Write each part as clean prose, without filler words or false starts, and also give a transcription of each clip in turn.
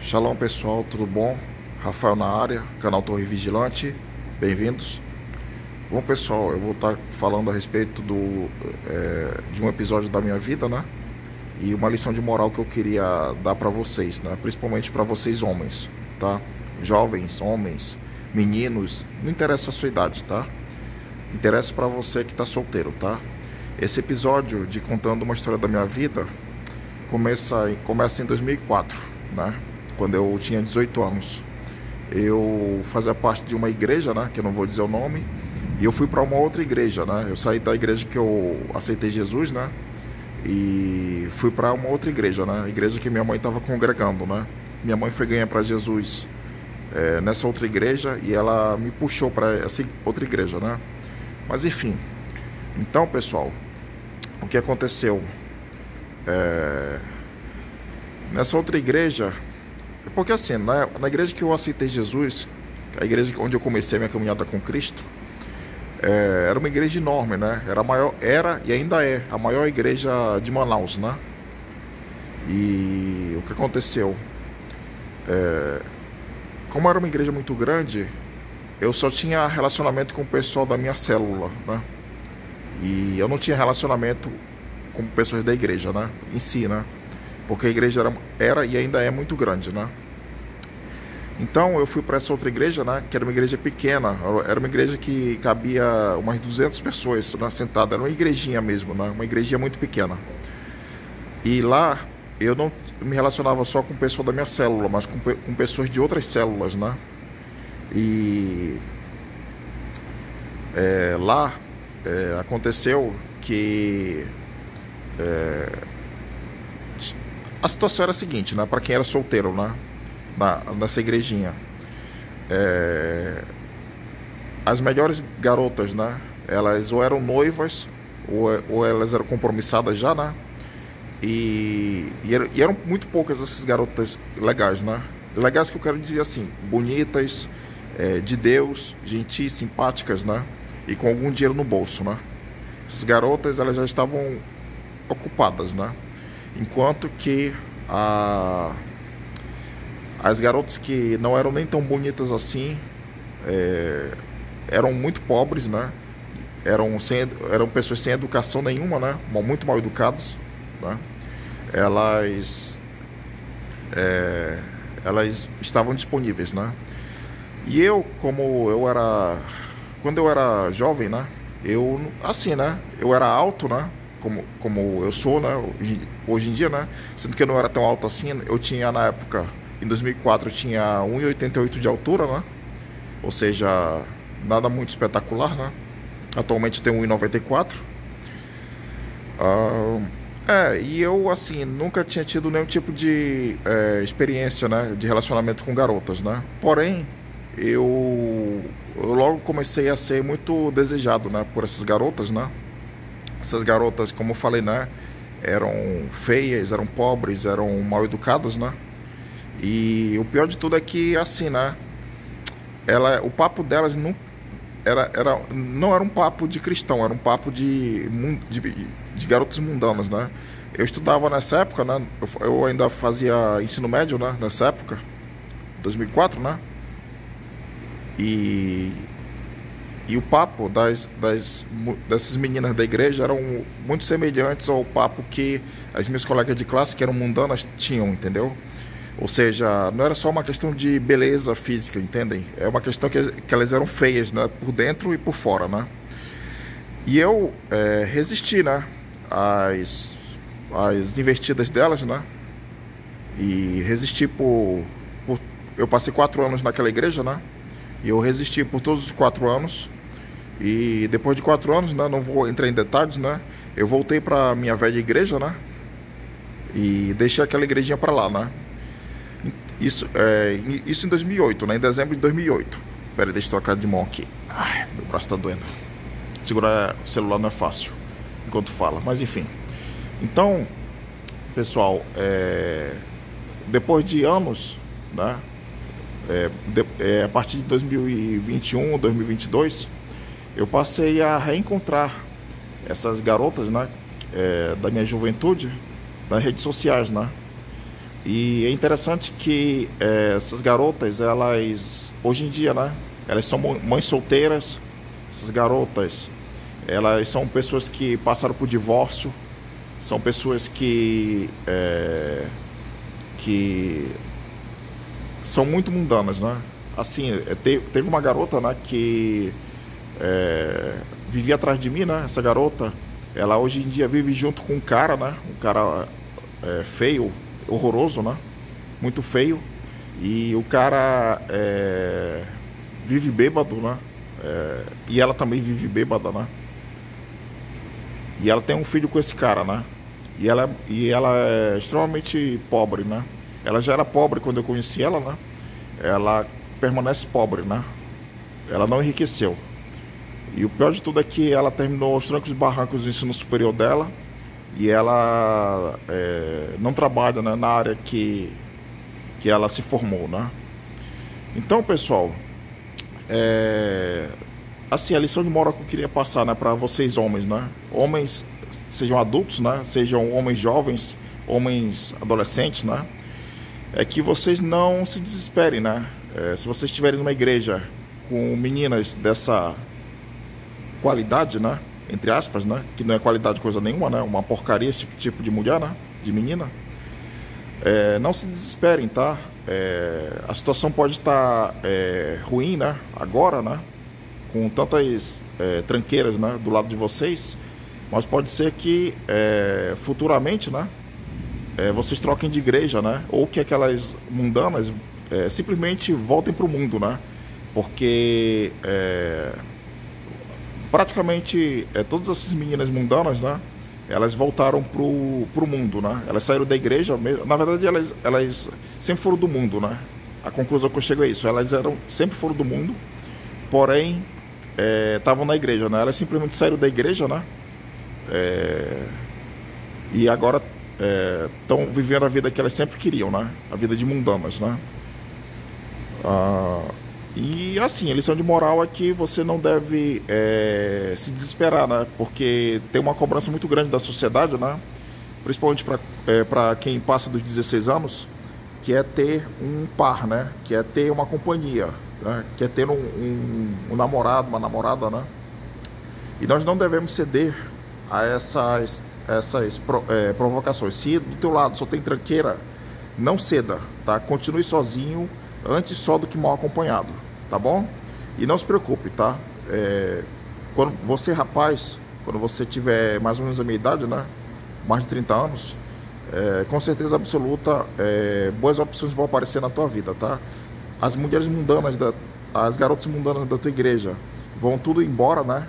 Shalom pessoal, tudo bom? Rafael na área, canal Torre Vigilante, bem-vindos. Bom pessoal, eu vou estar falando a respeito de um episódio da minha vida, né? E uma lição de moral que eu queria dar para vocês, né? Principalmente para vocês homens, tá? Jovens, homens, meninos, não interessa a sua idade, tá? Interessa para você que está solteiro, tá? Esse episódio de contando uma história da minha vida começa em 2004, né? Quando eu tinha 18 anos. Eu fazia parte de uma igreja, né? Que eu não vou dizer o nome. E eu fui para uma outra igreja, né? Eu saí da igreja que eu aceitei Jesus, né? E fui para uma outra igreja, né? A igreja que minha mãe estava congregando, né? Minha mãe foi ganhar para Jesus nessa outra igreja e ela me puxou para essa outra igreja, né? Mas enfim. Então, pessoal, o que aconteceu? Nessa outra igreja, porque assim, na igreja que eu aceitei Jesus, a igreja onde eu comecei a minha caminhada com Cristo, era uma igreja enorme, né? Era e ainda é a maior igreja de Manaus, né? E o que aconteceu? Como era uma igreja muito grande, eu só tinha relacionamento com o pessoal da minha célula, né? E eu não tinha relacionamento com pessoas da igreja, né? Em si, né? Porque a igreja era e ainda é muito grande, né? Então eu fui para essa outra igreja, né? Que era uma igreja pequena, era uma igreja que cabia umas 200 pessoas, né, sentadas, era uma igrejinha mesmo, né? Uma igrejinha muito pequena. E lá eu não me relacionava só com o pessoal da minha célula, mas com pessoas de outras células, né? E lá aconteceu que a situação era a seguinte, né? Para quem era solteiro, né? Nessa igrejinha, as melhores garotas, né? Elas ou eram noivas ou elas eram compromissadas já, né? E eram muito poucas essas garotas legais, né? Legais que eu quero dizer assim, bonitas, de Deus, gentis, simpáticas, né? E com algum dinheiro no bolso, né? Essas garotas, elas já estavam ocupadas, né? Enquanto que as garotas que não eram nem tão bonitas assim, eram muito pobres, né? Eram pessoas sem educação nenhuma, né? Muito mal educadas, né? Elas estavam disponíveis, né? E eu, quando eu era jovem, né? Assim, né? Eu era alto, né? Como eu sou, né? Hoje em dia, né? Sendo que eu não era tão alto assim, eu tinha na época, em 2004, eu tinha 1,88 de altura, né? Ou seja, nada muito espetacular, né? Atualmente eu tenho 1,94. E eu, assim, nunca tinha tido nenhum tipo de experiência, né? De relacionamento com garotas, né? Porém, eu logo comecei a ser muito desejado, né? Por essas garotas, né? Essas garotas, como eu falei, né? Eram feias, eram pobres, eram mal educadas, né? E o pior de tudo é que, assim, né? O papo delas não era um papo de cristão, era um papo de garotos mundanos, né? Eu estudava nessa época, né? Eu ainda fazia ensino médio, né? Nessa época, 2004, né? E o papo dessas meninas da igreja eram muito semelhantes ao papo que as minhas colegas de classe, que eram mundanas, tinham, entendeu? Ou seja, não era só uma questão de beleza física, entendem? É uma questão que elas eram feias, né? Por dentro e por fora, né? E eu resisti, né? Às investidas delas, né? E resisti eu passei 4 anos naquela igreja, né? E eu resisti por todos os 4 anos. E depois de 4 anos, né? Não vou entrar em detalhes, né? Eu voltei para minha velha igreja, né? E deixei aquela igrejinha para lá, né? Isso em 2008, né? Em dezembro de 2008. Pera aí, deixa eu trocar de mão aqui. Ai, meu braço tá doendo. Segurar o celular não é fácil enquanto fala, mas enfim. Então, pessoal, depois de anos, né? A partir de 2021, 2022, eu passei a reencontrar essas garotas, né? Da minha juventude, nas redes sociais, né? E é interessante que essas garotas, elas, hoje em dia, né? Elas são mães solteiras. Essas garotas, elas são pessoas que passaram por divórcio. São pessoas que são muito mundanas, né? Assim, teve uma garota, né, que vivia atrás de mim, né? Essa garota, ela hoje em dia vive junto com um cara, né? Um cara feio, horroroso, né? Muito feio. E o cara vive bêbado, né? E ela também vive bêbada, né? E ela tem um filho com esse cara, né? E ela é extremamente pobre, né? Ela já era pobre quando eu conheci ela, né? Ela permanece pobre, né? Ela não enriqueceu. E o pior de tudo é que ela terminou os trancos e barrancos do ensino superior dela. E ela não trabalha, né, na área que ela se formou, né? Então, pessoal, assim, a lição de moral que eu queria passar, né, para vocês homens, né? Homens, sejam adultos, né? Sejam homens jovens, homens adolescentes, né? É que vocês não se desesperem, né? Se vocês estiverem numa igreja com meninas dessa qualidade, né? Entre aspas, né? Que não é qualidade coisa nenhuma, né? Uma porcaria esse tipo de mulher, né? De menina. Não se desesperem, tá? A situação pode estar ruim, né? Agora, né? Com tantas tranqueiras, né? Do lado de vocês. Mas pode ser que futuramente, né? Vocês troquem de igreja, né? Ou que aquelas mundanas simplesmente voltem para o mundo, né? Porque praticamente todas essas meninas mundanas, né? Elas voltaram pro mundo, né? Elas saíram da igreja, na verdade elas sempre foram do mundo, né? A conclusão que eu chego é isso, elas sempre foram do mundo, porém estavam na igreja, né? Elas simplesmente saíram da igreja, né? E agora estão vivendo a vida que elas sempre queriam, né? A vida de mundanas, né? E assim, a lição de moral é que você não deve se desesperar, né? Porque tem uma cobrança muito grande da sociedade, né? Principalmente para quem passa dos 16 anos, que é ter um par, né? Que é ter uma companhia, né? Que é ter um namorado, uma namorada, né? E nós não devemos ceder a essas provocações. Se do teu lado só tem tranqueira, não ceda, tá? Continue sozinho, antes só do que mal acompanhado, tá bom? E não se preocupe, tá? Quando você, rapaz, quando você tiver mais ou menos a minha idade, né? Mais de 30 anos, com certeza absoluta, boas opções vão aparecer na tua vida, tá? As mulheres mundanas, as garotas mundanas da tua igreja vão tudo embora, né?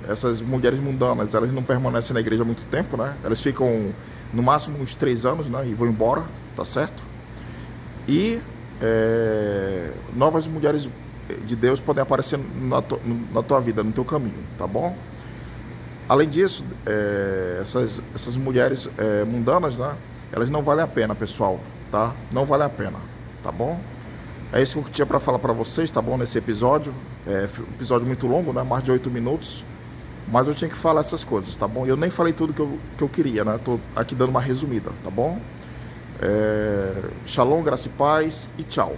Essas mulheres mundanas, elas não permanecem na igreja há muito tempo, né? Elas ficam no máximo uns 3 anos, né? E vão embora, tá certo? E novas mulheres de Deus podem aparecer na tua vida, no teu caminho, tá bom? Além disso, essas mulheres mundanas, né? Elas não valem a pena, pessoal, tá? Não valem a pena, tá bom? É isso que eu tinha para falar para vocês, tá bom? Nesse episódio, um episódio muito longo, né? Mais de 8 minutos, mas eu tinha que falar essas coisas, tá bom? Eu nem falei tudo que eu queria, né? Tô aqui dando uma resumida, tá bom? Shalom, graça e paz e tchau.